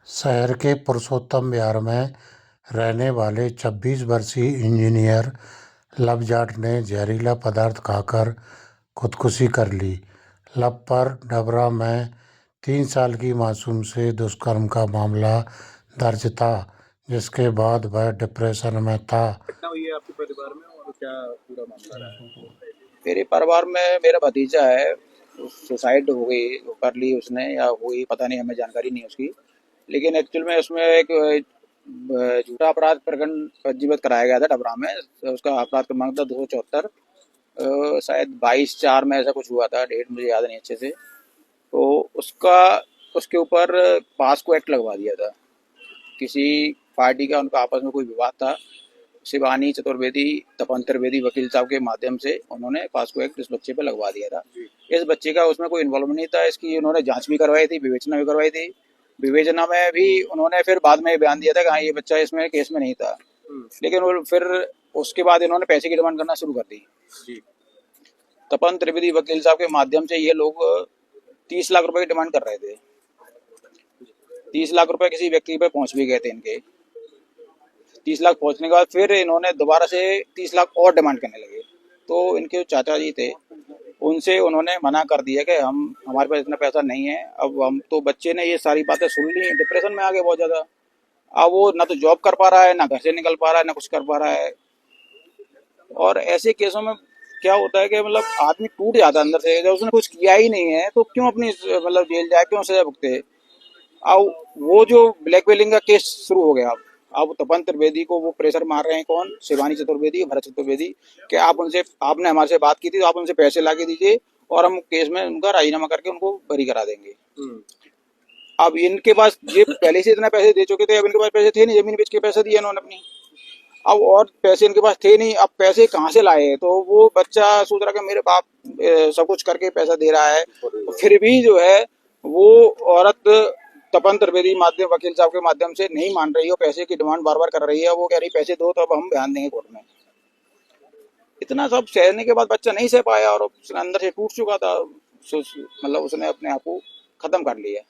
शहर के पुरुषोत्तम विहार में रहने वाले 26 वर्षीय इंजीनियर लव जाट ने जहरीला पदार्थ खाकर खुदकुशी कर ली। लव पर डबरा में 3 साल की मासूम से दुष्कर्म का मामला दर्ज था, जिसके बाद वह डिप्रेशन में था। घटना हुई है आपके परिवार में और क्या पूरा मामला रहा? मेरे परिवार में मेरा भतीजा है, सुसाइड हो गई कर ली उसने या हुई पता नहीं, हमें जानकारी नहीं उसकी। लेकिन एक्चुअल में उसमें एक झूठा अपराध प्रकरण पंजीबद्ध कराया गया था डबरा में। उसका अपराध क्रमांक था 274। शायद 22/4 में ऐसा कुछ हुआ था, डेट मुझे याद नहीं अच्छे से। तो उसके ऊपर पास्को एक्ट लगवा दिया था। किसी पार्टी का उनका आपस में कोई विवाद था, शिवानी चतुर्वेदी, तपन त्रिवेदी वकील साहब के माध्यम से उन्होंने पास्को एक्ट इस बच्चे पे लगवा दिया था। इस बच्चे का उसमें कोई इन्वॉल्वमेंट नहीं था। इसकी उन्होंने जांच भी करवाई थी, विवेचना भी करवाई थी। विवेचना में भी उन्होंने फिर बाद में बयान दिया था कि हाँ, ये बच्चा इसमें केस में नहीं था। लेकिन वो फिर उसके बाद इन्होंने पैसे की डिमांड करना शुरू कर दी। तपन त्रिवेदी वकील साहब के माध्यम से ये लोग 30 लाख रुपए की डिमांड कर रहे थे। 30 लाख रुपए किसी व्यक्ति पे पहुंच भी गए थे इनके। 30 लाख पहुंचने के बाद फिर इन्होंने दोबारा से 30 लाख और डिमांड करने लगे। तो इनके जो चाचा जी थे, उनसे उन्होंने मना कर दिया कि हमारे पास इतना पैसा नहीं है। अब हम तो बच्चे ने ये सारी बातें सुन ली, डिप्रेशन में आ गए बहुत ज्यादा। अब वो ना तो जॉब कर पा रहा है, ना घर से निकल पा रहा है, ना कुछ कर पा रहा है। और ऐसे केसों में क्या होता है कि मतलब आदमी टूट जाता है अंदर से। जब उसने कुछ किया ही नहीं है तो क्यों अपनी मतलब जेल जाए, क्यों सजा भुगते। अब वो जो ब्लैकमेलिंग का केस शुरू हो गया। अब तपन त्रिवेदी को वो प्रेशर मार रहे हैं, कौन, शिवानी चतुर्वेदी, भरत चतुर्वेदी, कि आपने हमारे से बात की थी तो आप उनसे पैसे ला के दीजिए और हम केस में उनका राजीनामा करके उनको बरी करा देंगे। अब इनके पास ये पहले से इतना पैसे दे चुके थे, अब इनके पास पैसे थे नहीं, जमीन बेच के पैसे दिए इन्होंने अपनी। अब और पैसे इनके पास थे नहीं, अब पैसे कहाँ से लाए। तो वो बच्चा सोच रहा कि मेरे बाप सब कुछ करके पैसा दे रहा है, फिर भी जो है वो औरत तपन त्रिवेदी माध्यम वकील साहब के माध्यम से नहीं मान रही है, पैसे की डिमांड बार बार कर रही है। वो कह रही पैसे दो तो अब हम बयान देंगे कोर्ट में। इतना सब सहने के बाद बच्चा नहीं सह पाया और उसने अंदर से टूट चुका था। मतलब उसने अपने आप को खत्म कर लिया।